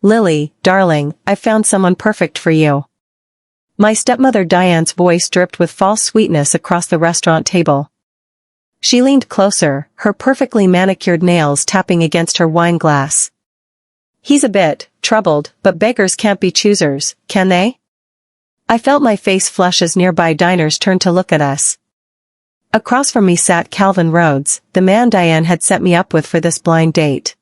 Lily, darling, I've found someone perfect for you. My stepmother Diane's voice dripped with false sweetness across the restaurant table. She leaned closer, her perfectly manicured nails tapping against her wine glass. He's a bit troubled, but beggars can't be choosers, can they? I felt my face flush as nearby diners turned to look at us. Across from me sat Calvin Rhodes, the man Diane had set me up with for this blind date.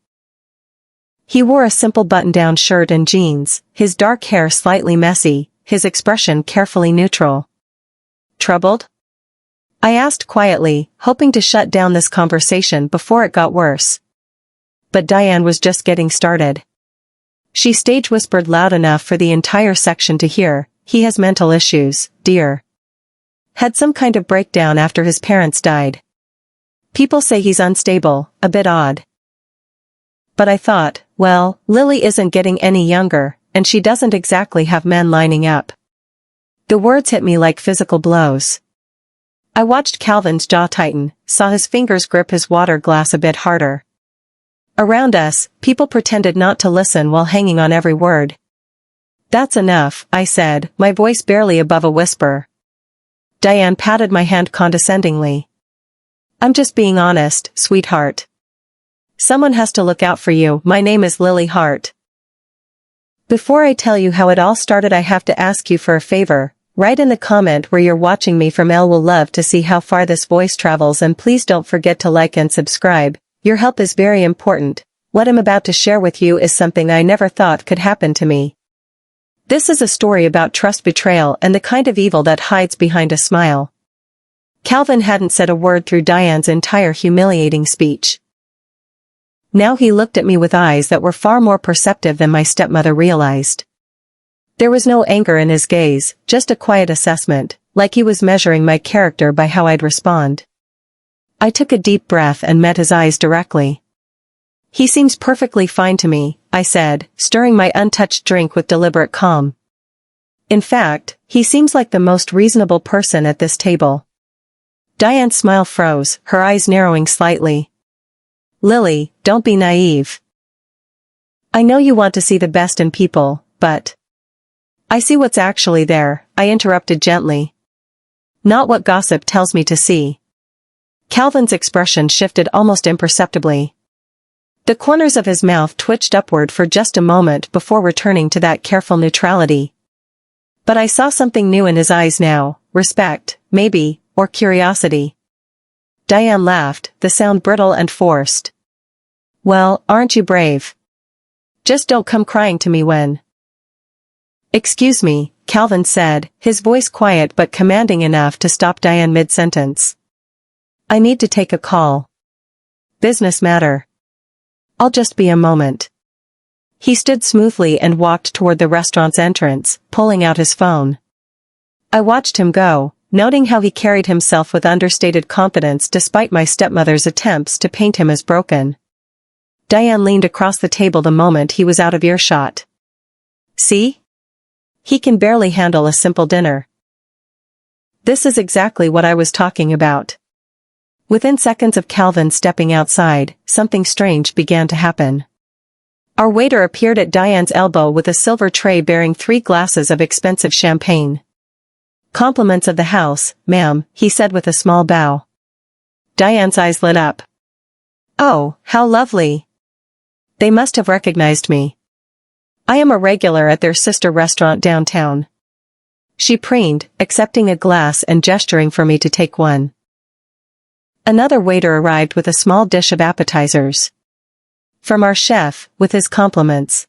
He wore a simple button-down shirt and jeans, his dark hair slightly messy, his expression carefully neutral. Troubled? I asked quietly, hoping to shut down this conversation before it got worse. But Diane was just getting started. She stage whispered loud enough for the entire section to hear, "He has mental issues, dear. Had some kind of breakdown after his parents died. People say he's unstable, a bit odd." But I thought, well, Lily isn't getting any younger, and she doesn't exactly have men lining up. The words hit me like physical blows. I watched Calvin's jaw tighten, saw his fingers grip his water glass a bit harder. Around us, people pretended not to listen while hanging on every word. "That's enough," I said, my voice barely above a whisper. Diane patted my hand condescendingly. "I'm just being honest, sweetheart. Someone has to look out for you. My name is Lily Hart. Before I tell you how it all started, I have to ask you for a favor. Write in the comment where you're watching me from. Will love to see how far this voice travels, and please don't forget to like and subscribe. Your help is very important. What I'm about to share with you is something I never thought could happen to me. This is a story about trust betrayal and the kind of evil that hides behind a smile." Calvin hadn't said a word through Diane's entire humiliating speech. Now he looked at me with eyes that were far more perceptive than my stepmother realized. There was no anger in his gaze, just a quiet assessment, like he was measuring my character by how I'd respond. I took a deep breath and met his eyes directly. "He seems perfectly fine to me," I said, stirring my untouched drink with deliberate calm. "In fact, he seems like the most reasonable person at this table." Diane's smile froze, her eyes narrowing slightly. "Lily, don't be naive. I know you want to see the best in people, but..." "I see what's actually there," I interrupted gently. "Not what gossip tells me to see." Calvin's expression shifted almost imperceptibly. The corners of his mouth twitched upward for just a moment before returning to that careful neutrality. But I saw something new in his eyes now, respect, maybe, or curiosity. Diane laughed, the sound brittle and forced. "Well, aren't you brave? Just don't come crying to me when..." "Excuse me," Calvin said, his voice quiet but commanding enough to stop Diane mid-sentence. "I need to take a call. Business matter. I'll just be a moment." He stood smoothly and walked toward the restaurant's entrance, pulling out his phone. I watched him go, noting how he carried himself with understated confidence despite my stepmother's attempts to paint him as broken. Diane leaned across the table the moment he was out of earshot. "See? He can barely handle a simple dinner." This is exactly what I was talking about. Within seconds of Calvin stepping outside, something strange began to happen. Our waiter appeared at Diane's elbow with a silver tray bearing 3 glasses of expensive champagne. "Compliments of the house, ma'am," he said with a small bow. Diane's eyes lit up. "Oh, how lovely. They must have recognized me. I am a regular at their sister restaurant downtown." She preened, accepting a glass and gesturing for me to take one. Another waiter arrived with a small dish of appetizers. "From our chef, with his compliments."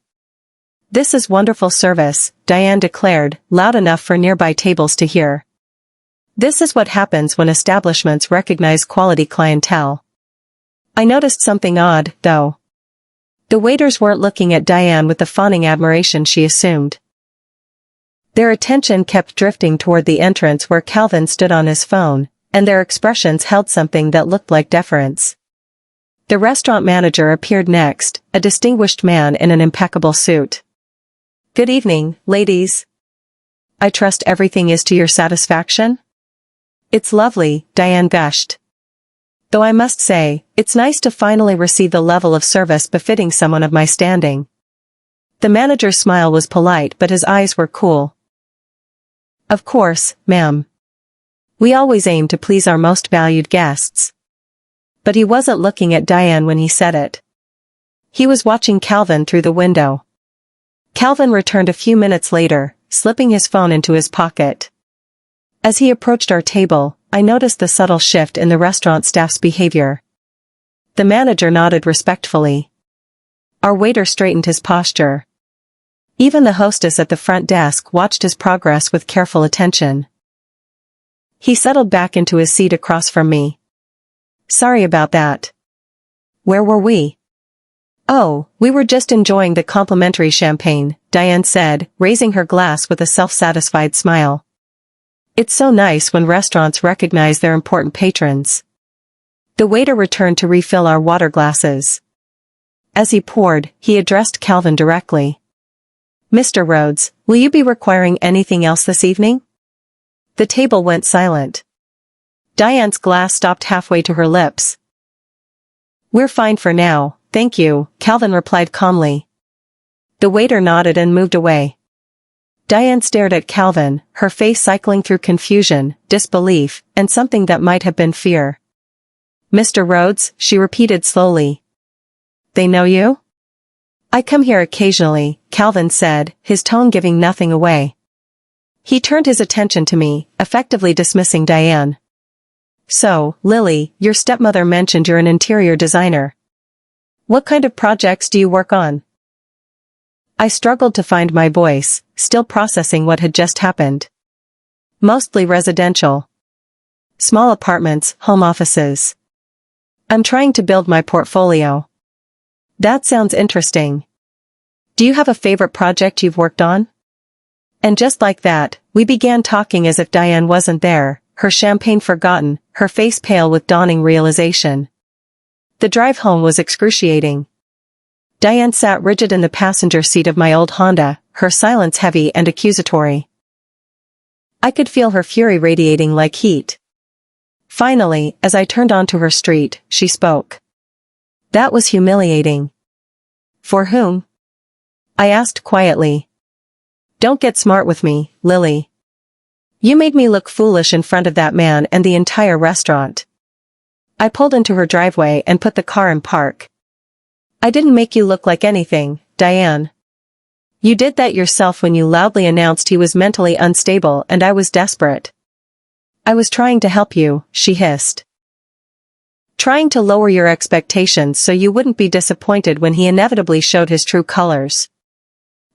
"This is wonderful service," Diane declared, loud enough for nearby tables to hear. This is what happens when establishments recognize quality clientele. I noticed something odd, though. The waiters weren't looking at Diane with the fawning admiration she assumed. Their attention kept drifting toward the entrance where Calvin stood on his phone, and their expressions held something that looked like deference. The restaurant manager appeared next, a distinguished man in an impeccable suit. "Good evening, ladies. I trust everything is to your satisfaction?" "It's lovely," Diane gushed. "Though I must say, it's nice to finally receive the level of service befitting someone of my standing." The manager's smile was polite but his eyes were cool. Of course, ma'am. We always aim to please our most valued guests. But he wasn't looking at Diane when he said it. He was watching Calvin through the window. Calvin returned a few minutes later, slipping his phone into his pocket. As he approached our table, I noticed the subtle shift in the restaurant staff's behavior. The manager nodded respectfully. Our waiter straightened his posture. Even the hostess at the front desk watched his progress with careful attention. He settled back into his seat across from me. Sorry about that. Where were we? Oh, we were just enjoying the complimentary champagne, Diane said, raising her glass with a self-satisfied smile. It's so nice when restaurants recognize their important patrons. The waiter returned to refill our water glasses. As he poured, he addressed Calvin directly. Mr. Rhodes, will you be requiring anything else this evening? The table went silent. Diane's glass stopped halfway to her lips. We're fine for now, thank you, Calvin replied calmly. The waiter nodded and moved away. Diane stared at Calvin, her face cycling through confusion, disbelief, and something that might have been fear. Mr. Rhodes, she repeated slowly. They know you? I come here occasionally, Calvin said, his tone giving nothing away. He turned his attention to me, effectively dismissing Diane. So, Lily, your stepmother mentioned you're an interior designer. What kind of projects do you work on? I struggled to find my voice, still processing what had just happened. Mostly residential. Small apartments, home offices. I'm trying to build my portfolio. That sounds interesting. Do you have a favorite project you've worked on? And just like that, we began talking as if Diane wasn't there, her champagne forgotten, her face pale with dawning realization. The drive home was excruciating. Diane sat rigid in the passenger seat of my old Honda, her silence heavy and accusatory. I could feel her fury radiating like heat. Finally, as I turned onto her street, she spoke. That was humiliating. For whom? I asked quietly. Don't get smart with me, Lily. You made me look foolish in front of that man and the entire restaurant. I pulled into her driveway and put the car in park. I didn't make you look like anything, Diane. You did that yourself when you loudly announced he was mentally unstable and I was desperate. I was trying to help you, she hissed. Trying to lower your expectations so you wouldn't be disappointed when he inevitably showed his true colors.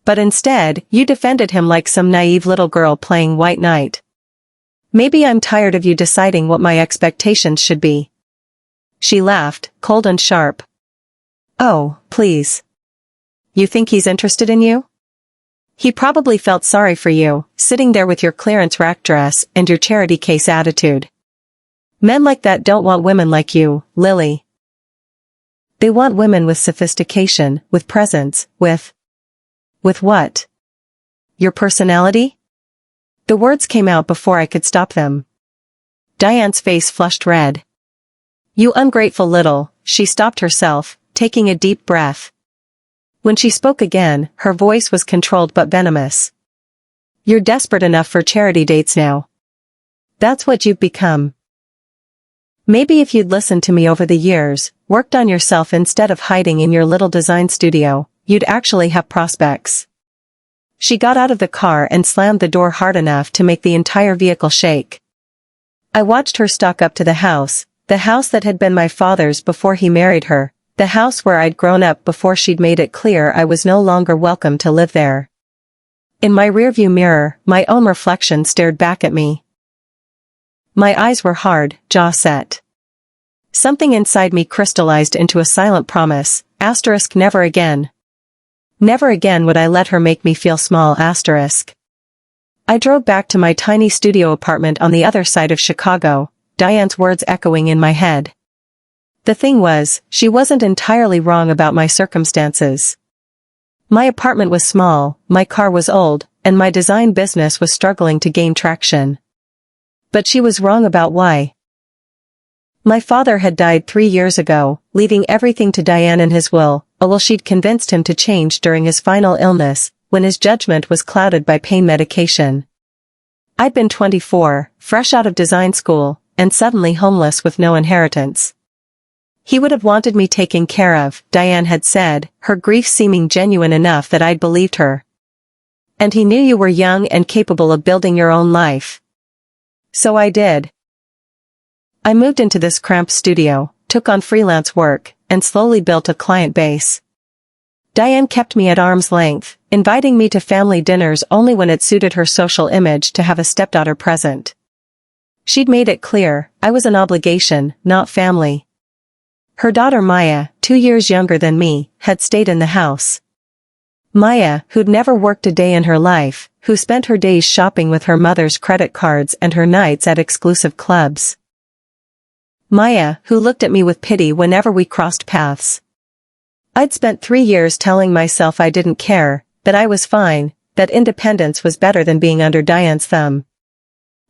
But instead, you defended him like some naive little girl playing white knight. Maybe I'm tired of you deciding what my expectations should be. She laughed, cold and sharp. Oh, please. You think he's interested in you? He probably felt sorry for you, sitting there with your clearance rack dress and your charity case attitude. Men like that don't want women like you, Lily. They want women with sophistication, with presence, with what? Your personality? The words came out before I could stop them. Diane's face flushed red. You ungrateful little, she stopped herself, taking a deep breath. When she spoke again, her voice was controlled but venomous. You're desperate enough for charity dates now. That's what you've become. Maybe if you'd listened to me over the years, worked on yourself instead of hiding in your little design studio, you'd actually have prospects. She got out of the car and slammed the door hard enough to make the entire vehicle shake. I watched her stalk up to the house that had been my father's before he married her, the house where I'd grown up before she'd made it clear I was no longer welcome to live there. In my rearview mirror, my own reflection stared back at me. My eyes were hard, jaw set. Something inside me crystallized into a silent promise, never again. Never again would I let her make me feel small. I drove back to my tiny studio apartment on the other side of Chicago, Diane's words echoing in my head. The thing was, she wasn't entirely wrong about my circumstances. My apartment was small, my car was old, and my design business was struggling to gain traction. But she was wrong about why. My father had died 3 years ago, leaving everything to Diane in his will, oh well, she'd convinced him to change during his final illness, when his judgment was clouded by pain medication. I'd been 24, fresh out of design school, and suddenly homeless with no inheritance. He would have wanted me taken care of, Diane had said, her grief seeming genuine enough that I'd believed her. And he knew you were young and capable of building your own life. So I did. I moved into this cramped studio, took on freelance work, and slowly built a client base. Diane kept me at arm's length, inviting me to family dinners only when it suited her social image to have a stepdaughter present. She'd made it clear, I was an obligation, not family. Her daughter Maya, 2 years younger than me, had stayed in the house. Maya, who'd never worked a day in her life, who spent her days shopping with her mother's credit cards and her nights at exclusive clubs. Maya, who looked at me with pity whenever we crossed paths. I'd spent 3 years telling myself I didn't care, that I was fine, that independence was better than being under Diane's thumb.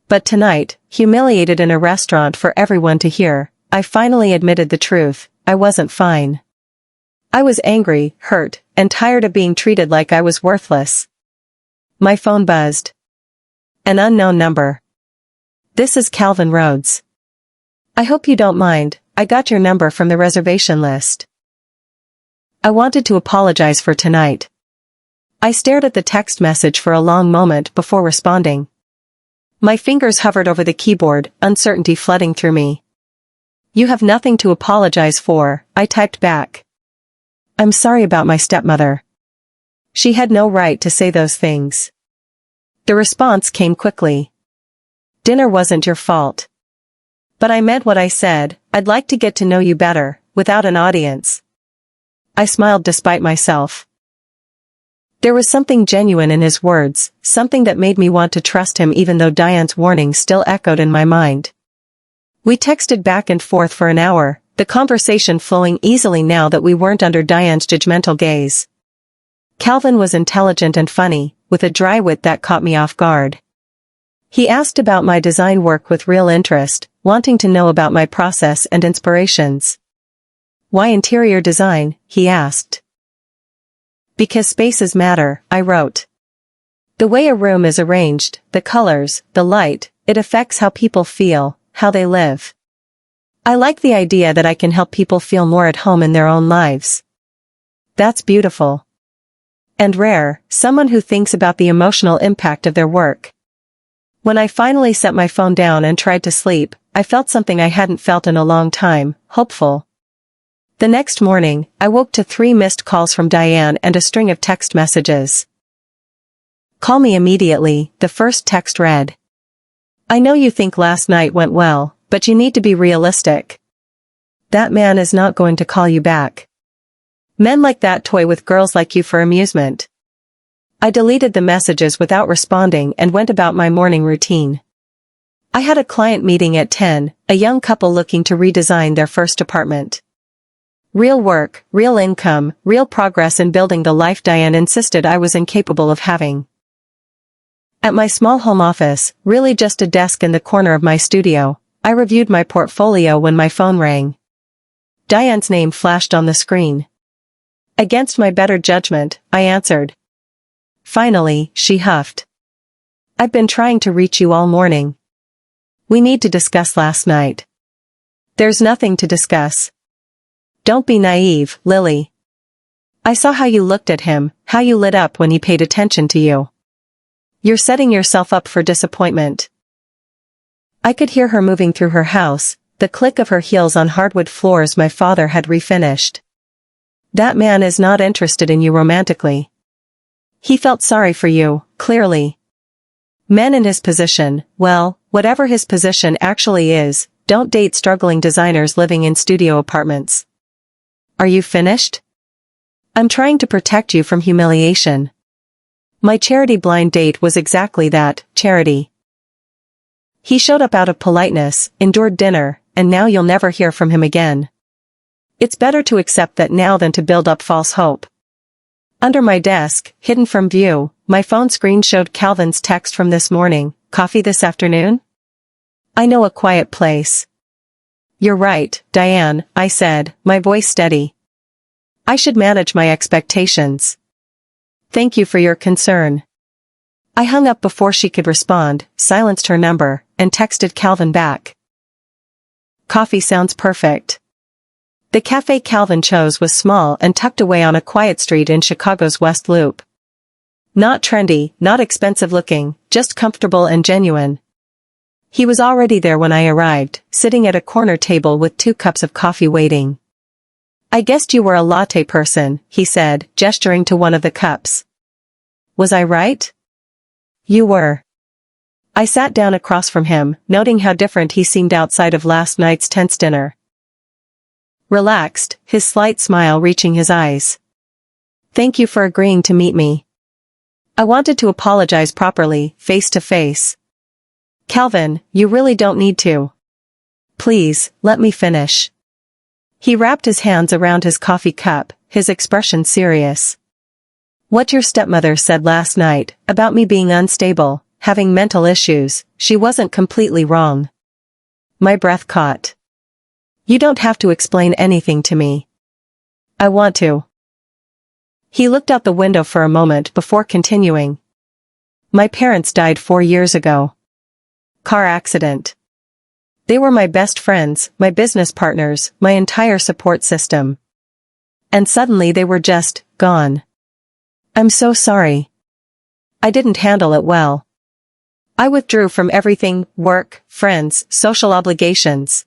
But tonight, humiliated in a restaurant for everyone to hear, I finally admitted the truth, I wasn't fine. I was angry, hurt, and tired of being treated like I was worthless. My phone buzzed. An unknown number. This is Calvin Rhodes. I hope you don't mind, I got your number from the reservation list. I wanted to apologize for tonight. I stared at the text message for a long moment before responding. My fingers hovered over the keyboard, uncertainty flooding through me. You have nothing to apologize for, I typed back. I'm sorry about my stepmother. She had no right to say those things. The response came quickly. Dinner wasn't your fault. But I meant what I said, I'd like to get to know you better, without an audience. I smiled despite myself. There was something genuine in his words, something that made me want to trust him even though Diane's warning still echoed in my mind. We texted back and forth for an hour, the conversation flowing easily now that we weren't under Diane's judgmental gaze. Calvin was intelligent and funny, with a dry wit that caught me off guard. He asked about my design work with real interest, wanting to know about my process and inspirations. Why interior design, he asked. Because spaces matter, I wrote. The way a room is arranged, the colors, the light, it affects how people feel, how they live. I like the idea that I can help people feel more at home in their own lives. That's beautiful. And rare, someone who thinks about the emotional impact of their work. When I finally set my phone down and tried to sleep, I felt something I hadn't felt in a long time, hopeful. The next morning, I woke to 3 missed calls from Diane and a string of text messages. Call me immediately, the first text read. I know you think last night went well, but you need to be realistic. That man is not going to call you back. Men like that toy with girls like you for amusement. I deleted the messages without responding and went about my morning routine. I had a client meeting at 10, a young couple looking to redesign their first apartment. Real work, real income, real progress in building the life Diane insisted I was incapable of having. At my small home office, really just a desk in the corner of my studio, I reviewed my portfolio when my phone rang. Diane's name flashed on the screen. Against my better judgment, I answered. Finally, she huffed. I've been trying to reach you all morning. We need to discuss last night. There's nothing to discuss. Don't be naive, Lily. I saw how you looked at him, how you lit up when he paid attention to you. You're setting yourself up for disappointment. I could hear her moving through her house, the click of her heels on hardwood floors my father had refinished. That man is not interested in you romantically. He felt sorry for you, clearly. Men in his position, well, whatever his position actually is, don't date struggling designers living in studio apartments. Are you finished? I'm trying to protect you from humiliation. My charity blind date was exactly that, charity. He showed up out of politeness, endured dinner, and now you'll never hear from him again. It's better to accept that now than to build up false hope. Under my desk, hidden from view, my phone screen showed Calvin's text from this morning, coffee this afternoon? I know a quiet place. You're right, Diane, I said, my voice steady. I should manage my expectations. Thank you for your concern. I hung up before she could respond, silenced her number, and texted Calvin back. Coffee sounds perfect. The cafe Calvin chose was small and tucked away on a quiet street in Chicago's West Loop. Not trendy, not expensive looking, just comfortable and genuine. He was already there when I arrived, sitting at a corner table with 2 cups of coffee waiting. I guessed you were a latte person, he said, gesturing to one of the cups. Was I right? You were. I sat down across from him, noting how different he seemed outside of last night's tense dinner. Relaxed, his slight smile reaching his eyes. Thank you for agreeing to meet me. I wanted to apologize properly, face to face. Calvin, you really don't need to. Please, let me finish. He wrapped his hands around his coffee cup, his expression serious. What your stepmother said last night, about me being unstable, having mental issues, she wasn't completely wrong. My breath caught. You don't have to explain anything to me. I want to. He looked out the window for a moment before continuing. My parents died 4 years ago. Car accident. They were my best friends, my business partners, my entire support system. And suddenly they were just gone. I'm so sorry. I didn't handle it well. I withdrew from everything, work, friends, social obligations.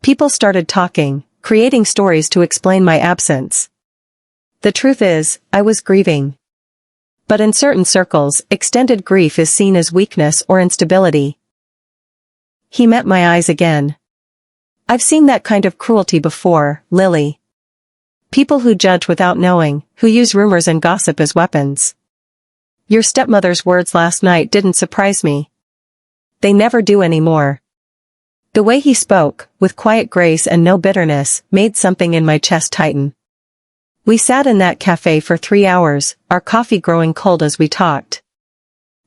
People started talking, creating stories to explain my absence. The truth is, I was grieving. But in certain circles, extended grief is seen as weakness or instability. He met my eyes again. I've seen that kind of cruelty before, Lily. People who judge without knowing, who use rumors and gossip as weapons. Your stepmother's words last night didn't surprise me. They never do anymore. The way he spoke, with quiet grace and no bitterness, made something in my chest tighten. We sat in that cafe for 3 hours, our coffee growing cold as we talked.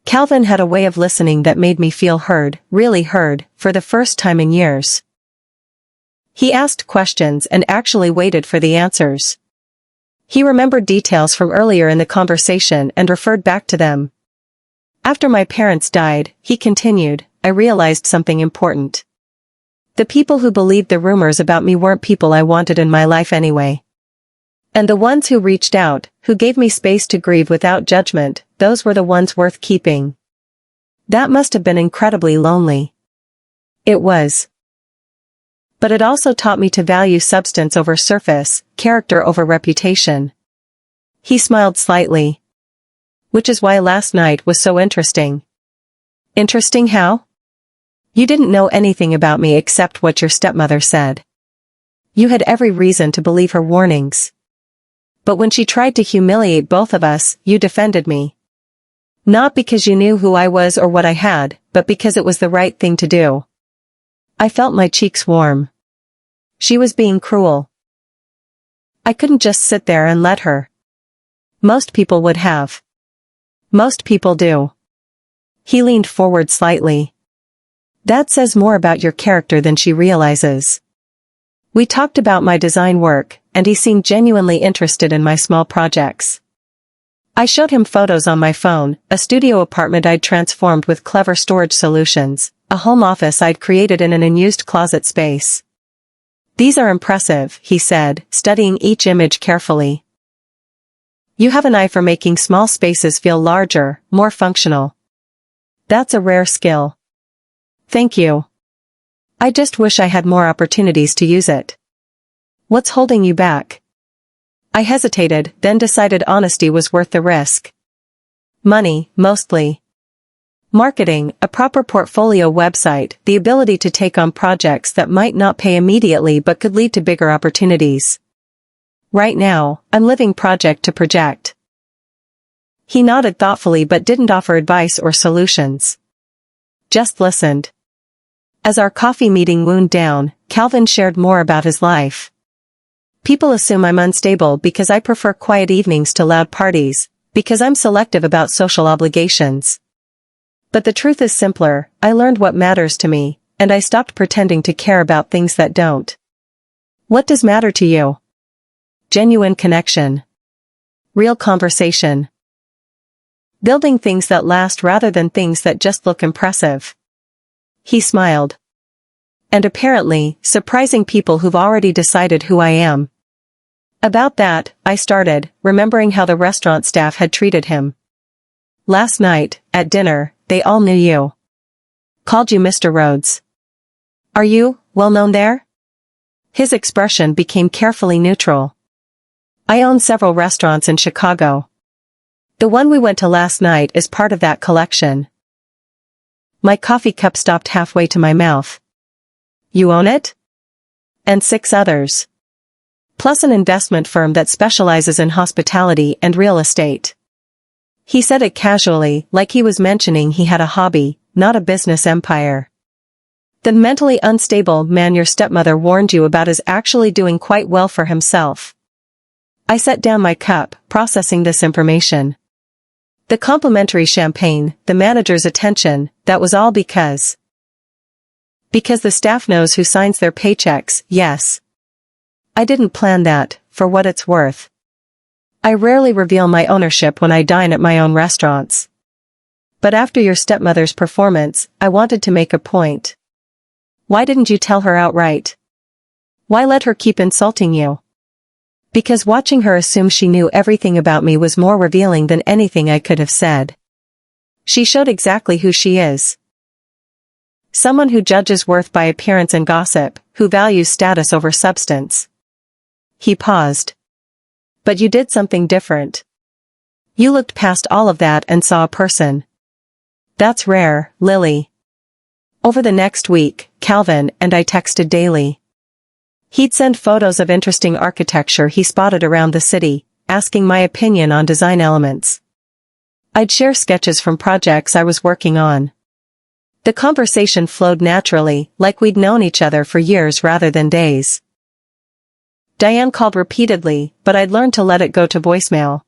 Calvin had a way of listening that made me feel heard, really heard, for the first time in years. He asked questions and actually waited for the answers. He remembered details from earlier in the conversation and referred back to them. After my parents died, he continued, I realized something important. The people who believed the rumors about me weren't people I wanted in my life anyway. And the ones who reached out, who gave me space to grieve without judgment, those were the ones worth keeping. That must have been incredibly lonely. It was. But it also taught me to value substance over surface, character over reputation. He smiled slightly. Which is why last night was so interesting. Interesting how? You didn't know anything about me except what your stepmother said. You had every reason to believe her warnings. But when she tried to humiliate both of us, you defended me. Not because you knew who I was or what I had, but because it was the right thing to do. I felt my cheeks warm. She was being cruel. I couldn't just sit there and let her. Most people would have. Most people do. He leaned forward slightly. That says more about your character than she realizes. We talked about my design work, and he seemed genuinely interested in my small projects. I showed him photos on my phone, a studio apartment I'd transformed with clever storage solutions, a home office I'd created in an unused closet space. These are impressive, he said, studying each image carefully. You have an eye for making small spaces feel larger, more functional. That's a rare skill. Thank you. I just wish I had more opportunities to use it. What's holding you back? I hesitated, then decided honesty was worth the risk. Money, mostly. Marketing, a proper portfolio website, the ability to take on projects that might not pay immediately but could lead to bigger opportunities. Right now, I'm living project to project. He nodded thoughtfully but didn't offer advice or solutions. Just listened. As our coffee meeting wound down, Calvin shared more about his life. People assume I'm unstable because I prefer quiet evenings to loud parties, because I'm selective about social obligations. But the truth is simpler, I learned what matters to me, and I stopped pretending to care about things that don't. What does matter to you? Genuine connection. Real conversation. Building things that last rather than things that just look impressive. He smiled. And apparently, surprising people who've already decided who I am. About that, I started, remembering how the restaurant staff had treated him. Last night, at dinner, they all knew you. Called you Mr. Rhodes. Are you well known there? His expression became carefully neutral. I own several restaurants in Chicago. The one we went to last night is part of that collection. My coffee cup stopped halfway to my mouth. You own it? And 6 others. Plus an investment firm that specializes in hospitality and real estate. He said it casually, like he was mentioning he had a hobby, not a business empire. The mentally unstable man your stepmother warned you about is actually doing quite well for himself. I set down my cup, processing this information. The complimentary champagne, the manager's attention, that was all because the staff knows who signs their paychecks, yes. I didn't plan that, for what it's worth. I rarely reveal my ownership when I dine at my own restaurants. But after your stepmother's performance, I wanted to make a point. Why didn't you tell her outright? Why let her keep insulting you? Because watching her assume she knew everything about me was more revealing than anything I could have said. She showed exactly who she is. Someone who judges worth by appearance and gossip, who values status over substance. He paused. But you did something different. You looked past all of that and saw a person. That's rare, Lily. Over the next week, Calvin and I texted daily. He'd send photos of interesting architecture he spotted around the city, asking my opinion on design elements. I'd share sketches from projects I was working on. The conversation flowed naturally, like we'd known each other for years rather than days. Diane called repeatedly, but I'd learned to let it go to voicemail.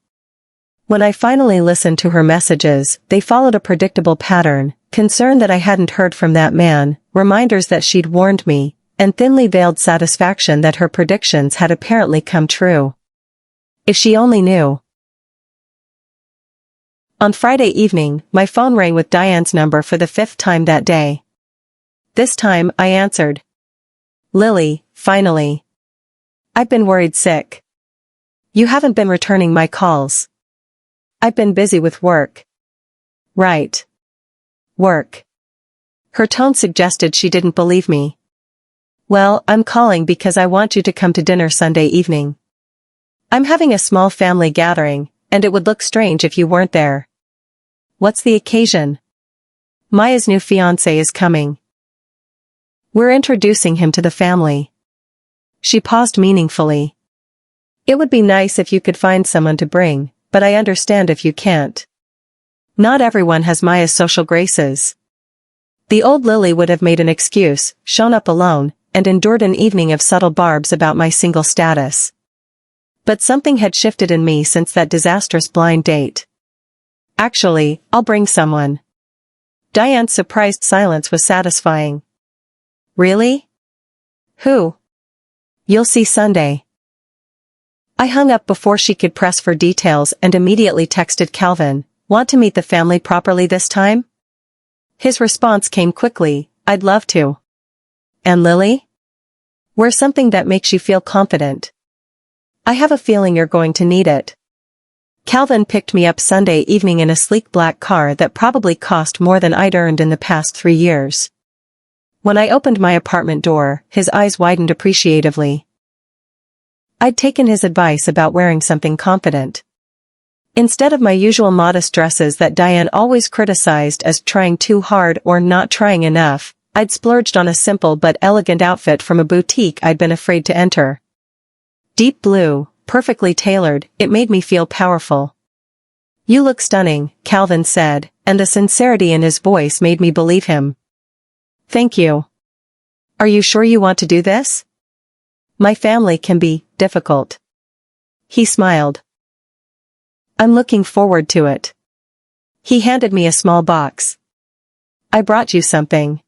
When I finally listened to her messages, they followed a predictable pattern: concern that I hadn't heard from that man, reminders that she'd warned me, and thinly veiled satisfaction that her predictions had apparently come true. If she only knew. On Friday evening, my phone rang with Diane's number for the 5th time that day. This time, I answered. Lily, finally. I've been worried sick. You haven't been returning my calls. I've been busy with work. Right. Work. Her tone suggested she didn't believe me. Well, I'm calling because I want you to come to dinner Sunday evening. I'm having a small family gathering, and it would look strange if you weren't there. What's the occasion? Maya's new fiancé is coming. We're introducing him to the family. She paused meaningfully. It would be nice if you could find someone to bring, but I understand if you can't. Not everyone has Maya's social graces. The old Lily would have made an excuse, shown up alone, and endured an evening of subtle barbs about my single status. But something had shifted in me since that disastrous blind date. Actually, I'll bring someone. Diane's surprised silence was satisfying. Really? Who? You'll see Sunday. I hung up before she could press for details and immediately texted Calvin, want to meet the family properly this time? His response came quickly, I'd love to. And Lily? Wear something that makes you feel confident. I have a feeling you're going to need it. Calvin picked me up Sunday evening in a sleek black car that probably cost more than I'd earned in the past 3 years. When I opened my apartment door, his eyes widened appreciatively. I'd taken his advice about wearing something confident. Instead of my usual modest dresses that Diane always criticized as trying too hard or not trying enough, I'd splurged on a simple but elegant outfit from a boutique I'd been afraid to enter. Deep blue, perfectly tailored, it made me feel powerful. You look stunning, Calvin said, and the sincerity in his voice made me believe him. Thank you. Are you sure you want to do this? My family can be difficult. He smiled. I'm looking forward to it. He handed me a small box. I brought you something.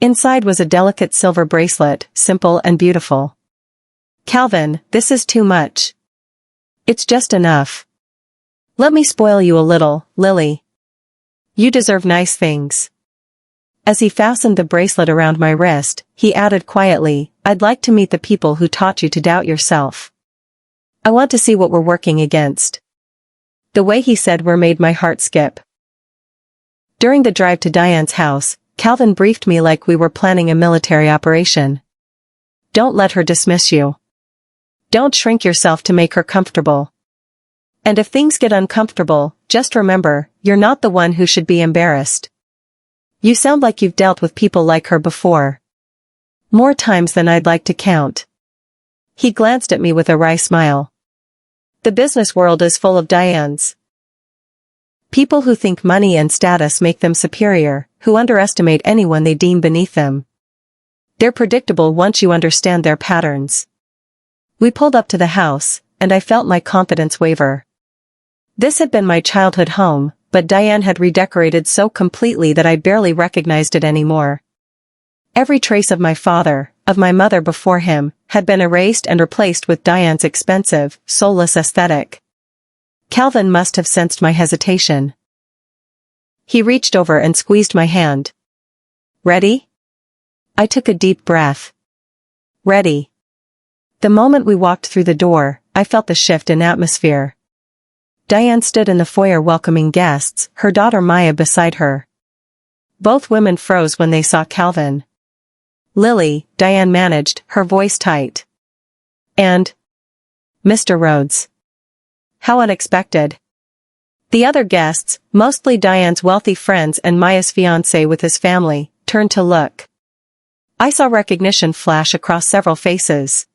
Inside was a delicate silver bracelet, simple and beautiful. Calvin, this is too much. It's just enough. Let me spoil you a little, Lily. You deserve nice things. As he fastened the bracelet around my wrist, he added quietly, I'd like to meet the people who taught you to doubt yourself. I want to see what we're working against. The way he said "we're" made my heart skip. During the drive to Diane's house, Calvin briefed me like we were planning a military operation. Don't let her dismiss you. Don't shrink yourself to make her comfortable. And if things get uncomfortable, just remember, you're not the one who should be embarrassed. You sound like you've dealt with people like her before. More times than I'd like to count. He glanced at me with a wry smile. The business world is full of Dianes. People who think money and status make them superior, who underestimate anyone they deem beneath them. They're predictable once you understand their patterns. We pulled up to the house, and I felt my confidence waver. This had been my childhood home, but Diane had redecorated so completely that I barely recognized it anymore. Every trace of my father, of my mother before him, had been erased and replaced with Diane's expensive, soulless aesthetic. Calvin must have sensed my hesitation. He reached over and squeezed my hand. Ready? I took a deep breath. Ready. The moment we walked through the door, I felt the shift in atmosphere. Diane stood in the foyer welcoming guests, her daughter Maya beside her. Both women froze when they saw Calvin. Lily, Diane managed, her voice tight. And Mr. Rhodes. How unexpected. The other guests, mostly Diane's wealthy friends and Maya's fiancé with his family, turned to look. I saw recognition flash across several faces.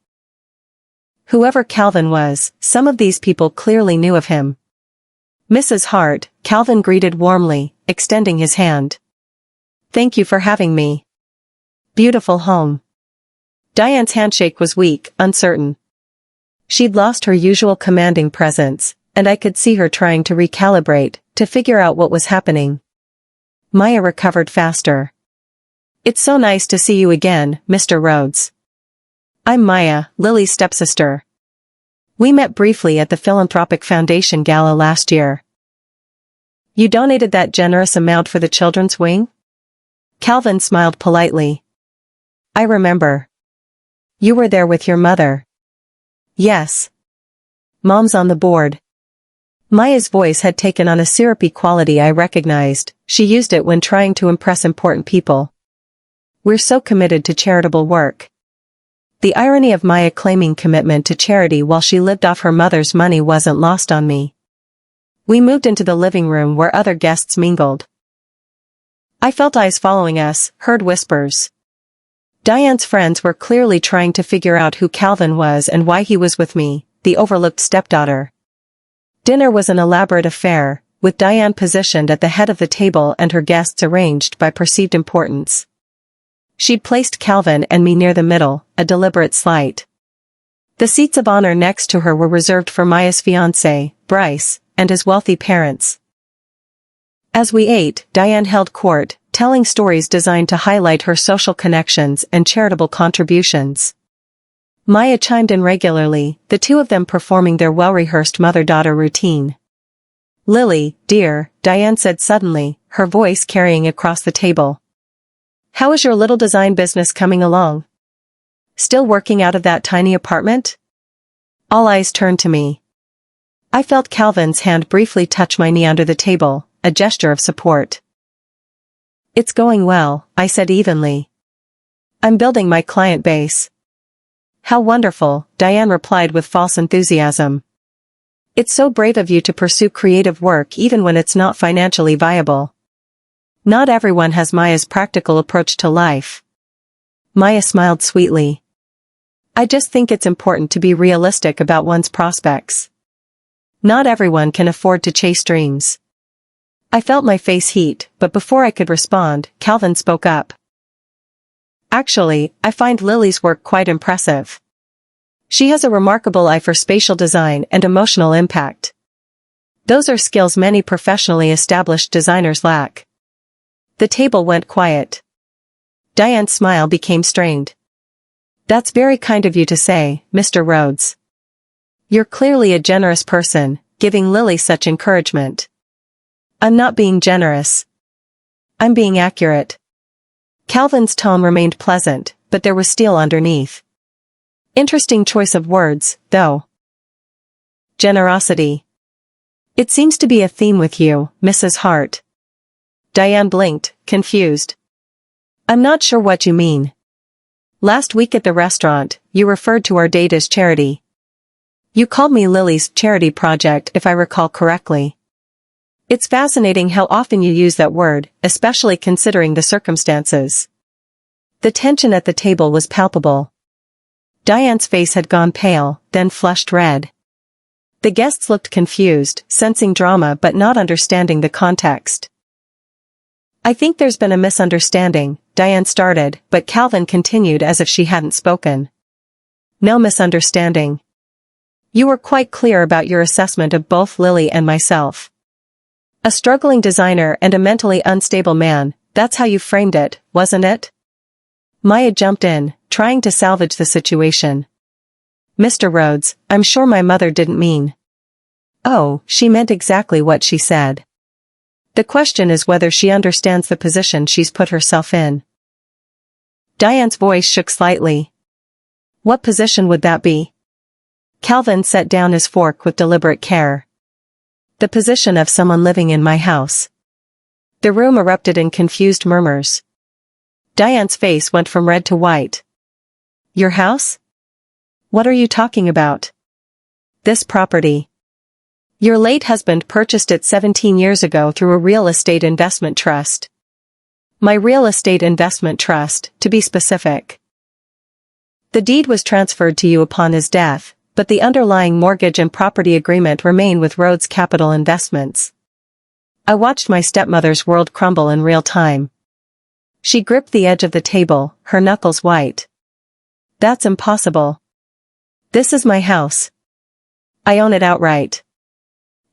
Whoever Calvin was, some of these people clearly knew of him. Mrs. Hart, Calvin greeted warmly, extending his hand. Thank you for having me. Beautiful home. Diane's handshake was weak, uncertain. She'd lost her usual commanding presence, and I could see her trying to recalibrate, to figure out what was happening. Maya recovered faster. It's so nice to see you again, Mr. Rhodes. I'm Maya, Lily's stepsister. We met briefly at the Philanthropic Foundation Gala last year. You donated that generous amount for the children's wing? Calvin smiled politely. I remember. You were there with your mother. Yes. Mom's on the board. Maya's voice had taken on a syrupy quality I recognized. She used it when trying to impress important people. We're so committed to charitable work. The irony of Maya claiming commitment to charity while she lived off her mother's money wasn't lost on me. We moved into the living room where other guests mingled. I felt eyes following us, heard whispers. Diane's friends were clearly trying to figure out who Calvin was and why he was with me, the overlooked stepdaughter. Dinner was an elaborate affair, with Diane positioned at the head of the table and her guests arranged by perceived importance. She'd placed Calvin and me near the middle, a deliberate slight. The seats of honor next to her were reserved for Maya's fiancé, Bryce, and his wealthy parents. As we ate, Diane held court, telling stories designed to highlight her social connections and charitable contributions. Maya chimed in regularly, the two of them performing their well-rehearsed mother-daughter routine. Lily, dear, Diane said suddenly, her voice carrying across the table. How is your little design business coming along? Still working out of that tiny apartment? All eyes turned to me. I felt Calvin's hand briefly touch my knee under the table, a gesture of support. It's going well, I said evenly. I'm building my client base. How wonderful, Diane replied with false enthusiasm. It's so brave of you to pursue creative work even when it's not financially viable. Not everyone has Maya's practical approach to life. Maya smiled sweetly. I just think it's important to be realistic about one's prospects. Not everyone can afford to chase dreams. I felt my face heat, but before I could respond, Calvin spoke up. Actually, I find Lily's work quite impressive. She has a remarkable eye for spatial design and emotional impact. Those are skills many professionally established designers lack. The table went quiet. Diane's smile became strained. That's very kind of you to say, Mr. Rhodes. You're clearly a generous person, giving Lily such encouragement. I'm not being generous. I'm being accurate. Calvin's tone remained pleasant, but there was steel underneath. Interesting choice of words, though. Generosity. It seems to be a theme with you, Mrs. Hart. Diane blinked, confused. I'm not sure what you mean. Last week at the restaurant, you referred to our date as charity. You called me Lily's charity project, if I recall correctly. It's fascinating how often you use that word, especially considering the circumstances. The tension at the table was palpable. Diane's face had gone pale, then flushed red. The guests looked confused, sensing drama but not understanding the context. I think there's been a misunderstanding, Diane started, but Calvin continued as if she hadn't spoken. No misunderstanding. You were quite clear about your assessment of both Lily and myself. A struggling designer and a mentally unstable man, that's how you framed it, wasn't it? Maya jumped in, trying to salvage the situation. Mr. Rhodes, I'm sure my mother didn't mean. Oh, she meant exactly what she said. The question is whether she understands the position she's put herself in. Diane's voice shook slightly. What position would that be? Calvin set down his fork with deliberate care. The position of someone living in my house. The room erupted in confused murmurs. Diane's face went from red to white. Your house? What are you talking about? This property. Your late husband purchased it 17 years ago through a real estate investment trust. My real estate investment trust, to be specific. The deed was transferred to you upon his death, but the underlying mortgage and property agreement remain with Rhodes Capital Investments. I watched my stepmother's world crumble in real time. She gripped the edge of the table, her knuckles white. That's impossible. This is my house. I own it outright.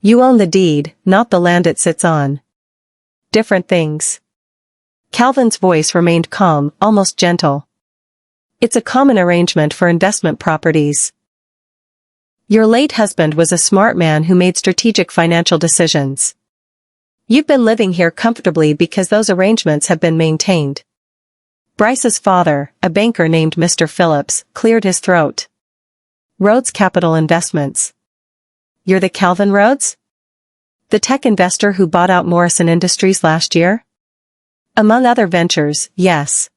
You own the deed, not the land it sits on. Different things. Calvin's voice remained calm, almost gentle. It's a common arrangement for investment properties. Your late husband was a smart man who made strategic financial decisions. You've been living here comfortably because those arrangements have been maintained. Bryce's father, a banker named Mr. Phillips, cleared his throat. Rhodes Capital Investments. You're the Calvin Rhodes? The tech investor who bought out Morrison Industries last year? Among other ventures, yes.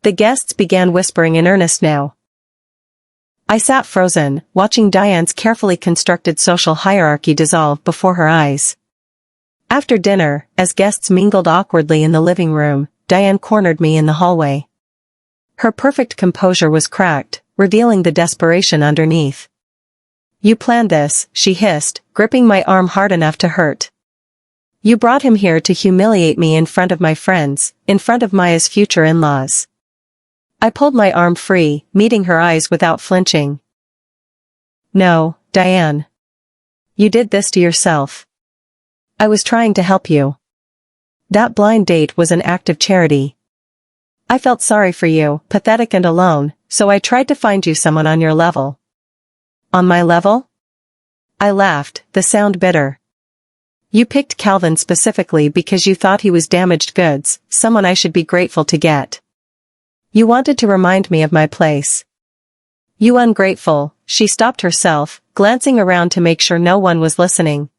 The guests began whispering in earnest now. I sat frozen, watching Diane's carefully constructed social hierarchy dissolve before her eyes. After dinner, as guests mingled awkwardly in the living room, Diane cornered me in the hallway. Her perfect composure was cracked, revealing the desperation underneath. You planned this, she hissed, gripping my arm hard enough to hurt. You brought him here to humiliate me in front of my friends, in front of Maya's future in-laws. I pulled my arm free, meeting her eyes without flinching. No, Diane. You did this to yourself. I was trying to help you. That blind date was an act of charity. I felt sorry for you, pathetic and alone, so I tried to find you someone on your level. On my level? I laughed, the sound bitter. You picked Calvin specifically because you thought he was damaged goods, someone I should be grateful to get. You wanted to remind me of my place. You ungrateful, she stopped herself, glancing around to make sure no one was listening.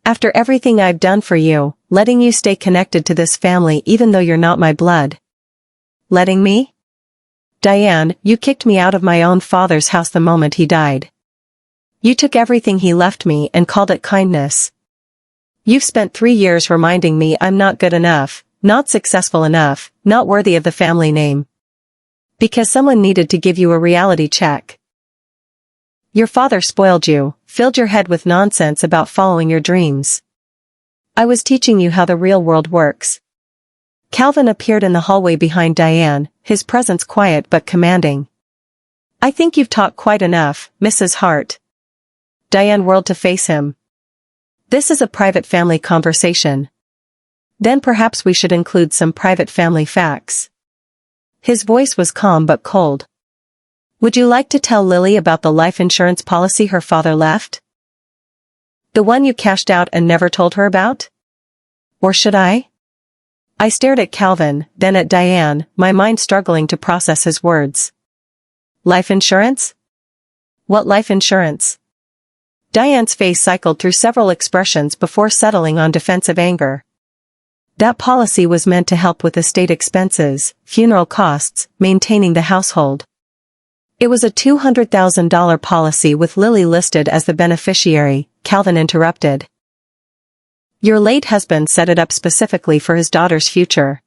After everything I've done for you, letting you stay connected to this family even though you're not my blood. Letting me? Diane, you kicked me out of my own father's house the moment he died. You took everything he left me and called it kindness. You've spent 3 years reminding me I'm not good enough, not successful enough, not worthy of the family name. Because someone needed to give you a reality check. Your father spoiled you, filled your head with nonsense about following your dreams. I was teaching you how the real world works. Calvin appeared in the hallway behind Diane, his presence quiet but commanding. I think you've talked quite enough, Mrs. Hart. Diane whirled to face him. This is a private family conversation. Then perhaps we should include some private family facts. His voice was calm but cold. Would you like to tell Lily about the life insurance policy her father left? The one you cashed out and never told her about? Or should I? I stared at Calvin, then at Diane, my mind struggling to process his words. Life insurance? What life insurance? Diane's face cycled through several expressions before settling on defensive anger. That policy was meant to help with estate expenses, funeral costs, maintaining the household. It was a $200,000 policy with Lily listed as the beneficiary, Calvin interrupted. Your late husband set it up specifically for his daughter's future.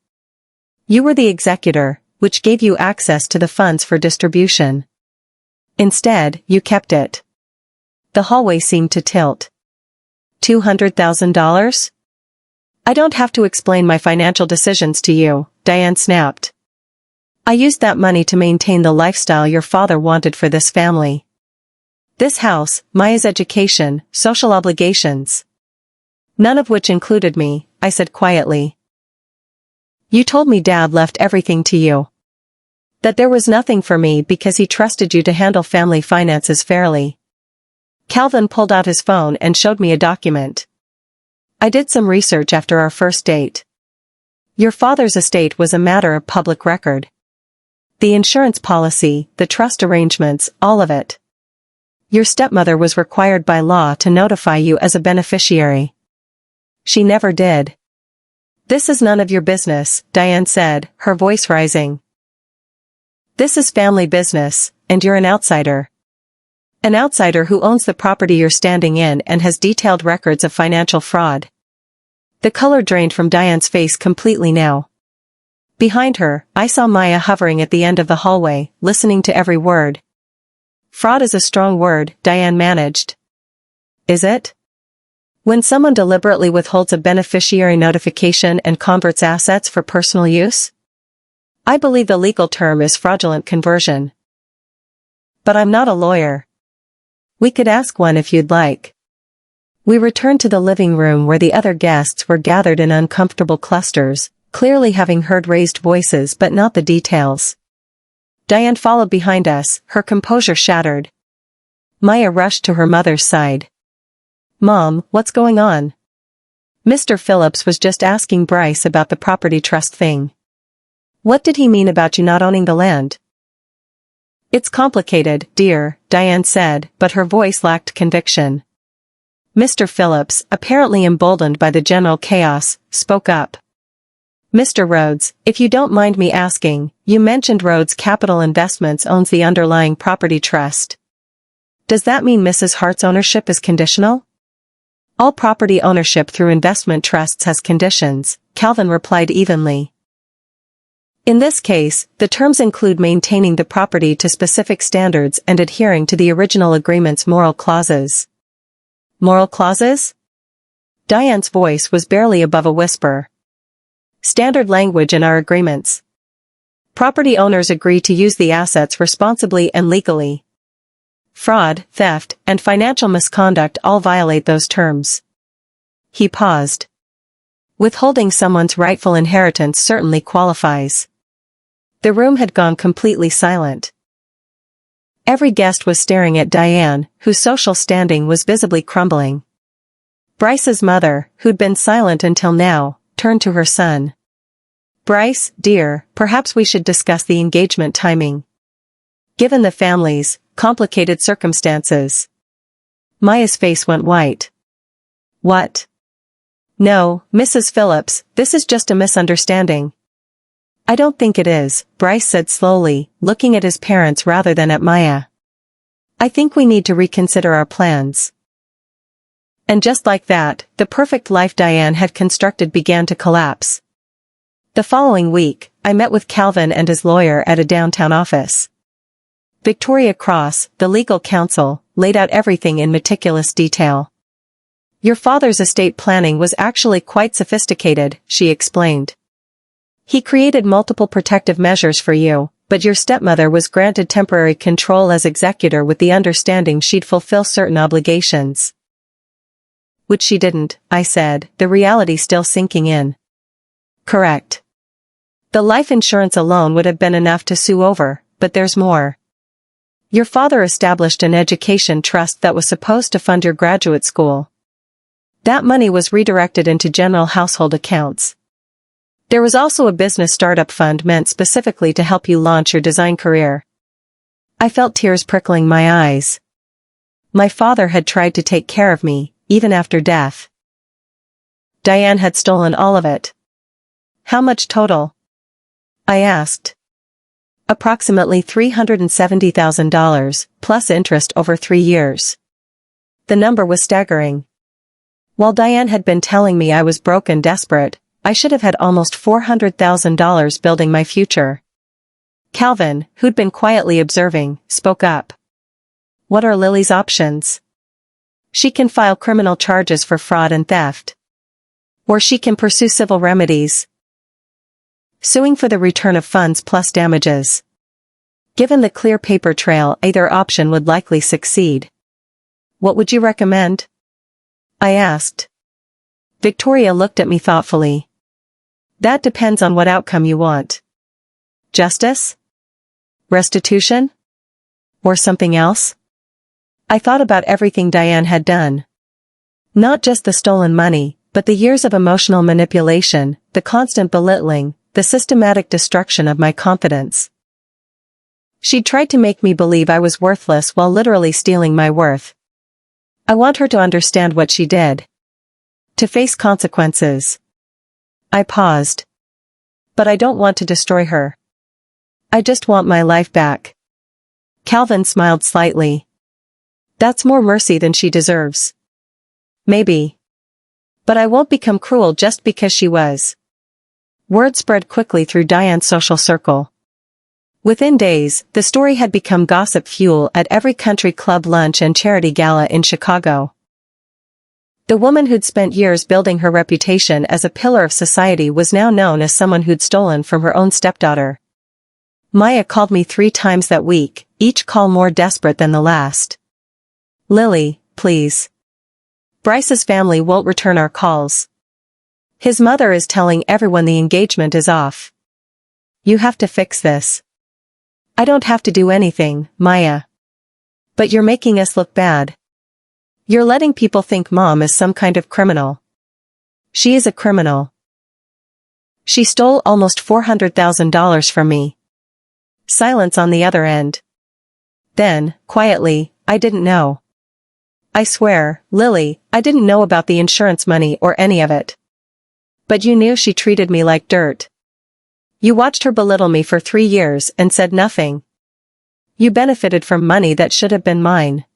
You were the executor, which gave you access to the funds for distribution. Instead, you kept it. The hallway seemed to tilt. $200,000? I don't have to explain my financial decisions to you, Diane snapped. I used that money to maintain the lifestyle your father wanted for this family. This house, Maya's education, social obligations. None of which included me, I said quietly. You told me Dad left everything to you. That there was nothing for me because he trusted you to handle family finances fairly. Calvin pulled out his phone and showed me a document. I did some research after our first date. Your father's estate was a matter of public record. The insurance policy, the trust arrangements, all of it. Your stepmother was required by law to notify you as a beneficiary. She never did. This is none of your business, Diane said, her voice rising. This is family business, and you're an outsider. An outsider who owns the property you're standing in and has detailed records of financial fraud. The color drained from Diane's face completely now. Behind her, I saw Maya hovering at the end of the hallway, listening to every word. Fraud is a strong word, Diane managed. Is it? When someone deliberately withholds a beneficiary notification and converts assets for personal use? I believe the legal term is fraudulent conversion. But I'm not a lawyer. We could ask one if you'd like. We returned to the living room where the other guests were gathered in uncomfortable clusters, clearly having heard raised voices but not the details. Diane followed behind us, her composure shattered. Maya rushed to her mother's side. Mom, what's going on? Mr. Phillips was just asking Bryce about the property trust thing. What did he mean about you not owning the land? It's complicated, dear, Diane said, but her voice lacked conviction. Mr. Phillips, apparently emboldened by the general chaos, spoke up. Mr. Rhodes, if you don't mind me asking, you mentioned Rhodes Capital Investments owns the underlying property trust. Does that mean Mrs. Hart's ownership is conditional? All property ownership through investment trusts has conditions, Calvin replied evenly. In this case, the terms include maintaining the property to specific standards and adhering to the original agreement's moral clauses. Moral clauses? Diane's voice was barely above a whisper. Standard language in our agreements. Property owners agree to use the assets responsibly and legally. Fraud, theft, and financial misconduct all violate those terms. He paused. Withholding someone's rightful inheritance certainly qualifies. The room had gone completely silent. Every guest was staring at Diane, whose social standing was visibly crumbling. Bryce's mother, who'd been silent until now, turned to her son. Bryce, dear, perhaps we should discuss the engagement timing. Given the family's complicated circumstances. Maya's face went white. What? No, Mrs. Phillips, this is just a misunderstanding. I don't think it is, Bryce said slowly, looking at his parents rather than at Maya. I think we need to reconsider our plans. And just like that, the perfect life Diane had constructed began to collapse. The following week, I met with Calvin and his lawyer at a downtown office. Victoria Cross, the legal counsel, laid out everything in meticulous detail. Your father's estate planning was actually quite sophisticated, she explained. He created multiple protective measures for you, but your stepmother was granted temporary control as executor with the understanding she'd fulfill certain obligations. Which she didn't, I said, the reality still sinking in. Correct. The life insurance alone would have been enough to sue over, but there's more. Your father established an education trust that was supposed to fund your graduate school. That money was redirected into general household accounts. There was also a business startup fund meant specifically to help you launch your design career. I felt tears prickling my eyes. My father had tried to take care of me, even after death. Diane had stolen all of it. How much total? I asked. Approximately $370,000, plus interest over 3 years. The number was staggering. While Diane had been telling me I was broke and desperate, I should have had almost $400,000 building my future. Calvin, who'd been quietly observing, spoke up. What are Lily's options? She can file criminal charges for fraud and theft. Or she can pursue civil remedies, suing for the return of funds plus damages. Given the clear paper trail, either option would likely succeed. What would you recommend? I asked. Victoria looked at me thoughtfully. That depends on what outcome you want. Justice? Restitution? Or something else? I thought about everything Diane had done. Not just the stolen money, but the years of emotional manipulation, the constant belittling, the systematic destruction of my confidence. She'd tried to make me believe I was worthless while literally stealing my worth. I want her to understand what she did. To face consequences. I paused. But I don't want to destroy her. I just want my life back. Calvin smiled slightly. That's more mercy than she deserves. Maybe. But I won't become cruel just because she was. Word spread quickly through Diane's social circle. Within days, the story had become gossip fuel at every country club lunch and charity gala in Chicago. The woman who'd spent years building her reputation as a pillar of society was now known as someone who'd stolen from her own stepdaughter. Maya called me 3 times that week, each call more desperate than the last. Lily, please. Bryce's family won't return our calls. His mother is telling everyone the engagement is off. You have to fix this. I don't have to do anything, Maya. But you're making us look bad. You're letting people think Mom is some kind of criminal. She is a criminal. She stole almost $400,000 from me. Silence on the other end. Then, quietly, I didn't know. I swear, Lily, I didn't know about the insurance money or any of it. But you knew she treated me like dirt. You watched her belittle me for 3 years and said nothing. You benefited from money that should have been mine.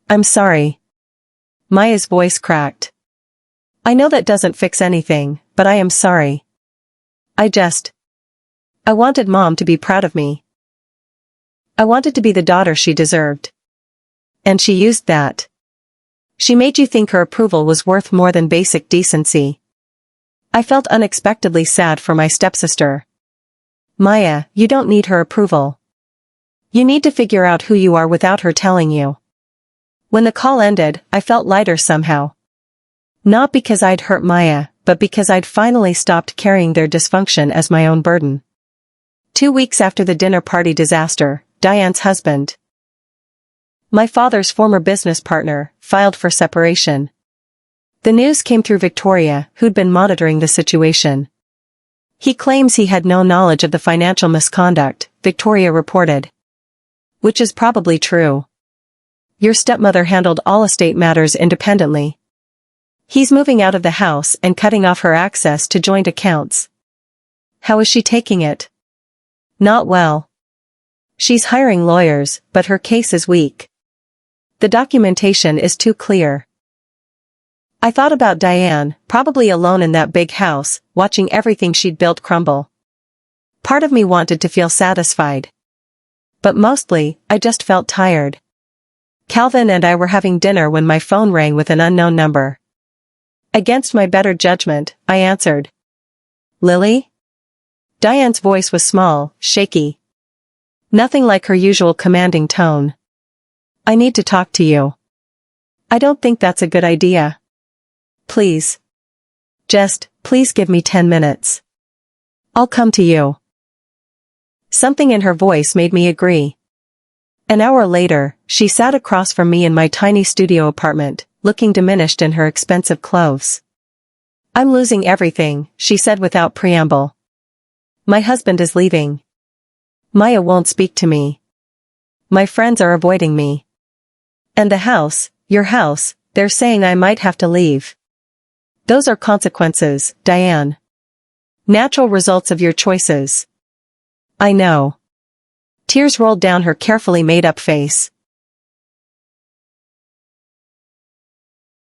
I'm sorry. Maya's voice cracked. I know that doesn't fix anything, but I am sorry. I wanted Mom to be proud of me. I wanted to be the daughter she deserved. And she used that. She made you think her approval was worth more than basic decency. I felt unexpectedly sad for my stepsister. Maya, you don't need her approval. You need to figure out who you are without her telling you. When the call ended, I felt lighter somehow. Not because I'd hurt Maya, but because I'd finally stopped carrying their dysfunction as my own burden. 2 weeks after the dinner party disaster, Diane's husband, my father's former business partner, filed for separation. The news came through Victoria, who'd been monitoring the situation. He claims he had no knowledge of the financial misconduct, Victoria reported. Which is probably true. Your stepmother handled all estate matters independently. He's moving out of the house and cutting off her access to joint accounts. How is she taking it? Not well. She's hiring lawyers, but her case is weak. The documentation is too clear. I thought about Diane, probably alone in that big house, watching everything she'd built crumble. Part of me wanted to feel satisfied. But mostly, I just felt tired. Calvin and I were having dinner when my phone rang with an unknown number. Against my better judgment, I answered. Lily? Diane's voice was small, shaky. Nothing like her usual commanding tone. I need to talk to you. I don't think that's a good idea. Please. Please give me 10 minutes. I'll come to you. Something in her voice made me agree. An hour later, she sat across from me in my tiny studio apartment, looking diminished in her expensive clothes. I'm losing everything, she said without preamble. My husband is leaving. Maya won't speak to me. My friends are avoiding me. And the house, your house, they're saying I might have to leave. Those are consequences, Diane. Natural results of your choices. I know. Tears rolled down her carefully made-up face.